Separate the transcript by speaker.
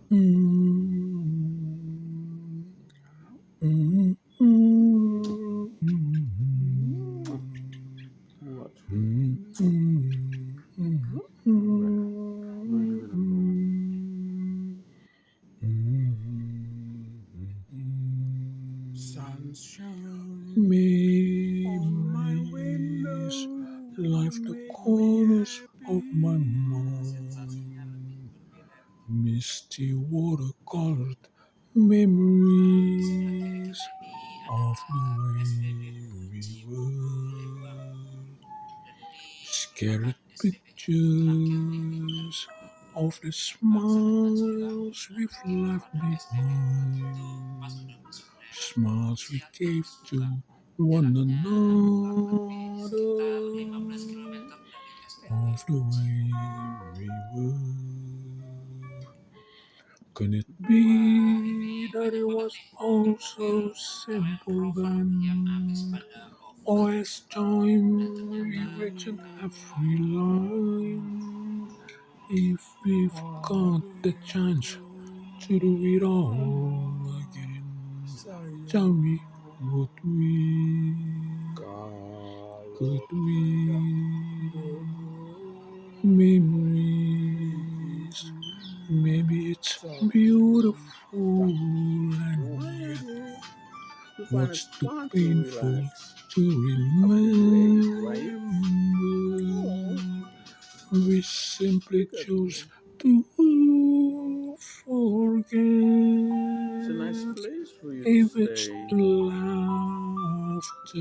Speaker 1: What? Sunshine on my
Speaker 2: Memories
Speaker 1: window,
Speaker 2: life the
Speaker 1: make me
Speaker 2: corners of my
Speaker 1: happy.
Speaker 2: mind. Misty watercolored memories of the way we were. Scared pictures of the smiles we've left behind. Smiles we gave to one another of the way we were. Can it be that it was all so simple then? Or as time rewritten every line? If we've got the chance to do it all again, tell me, would we? Could we? Memories, maybe it's beautiful and yet
Speaker 1: You find it
Speaker 2: what's too
Speaker 1: fun to
Speaker 2: painful
Speaker 1: relax.
Speaker 2: to
Speaker 1: How can you relate, right? Oh,
Speaker 2: remember. We simply
Speaker 1: look at
Speaker 2: choose
Speaker 1: me.
Speaker 2: to
Speaker 1: It's a nice
Speaker 2: forget.
Speaker 1: place for you to
Speaker 2: If it's
Speaker 1: stay.
Speaker 2: the laughter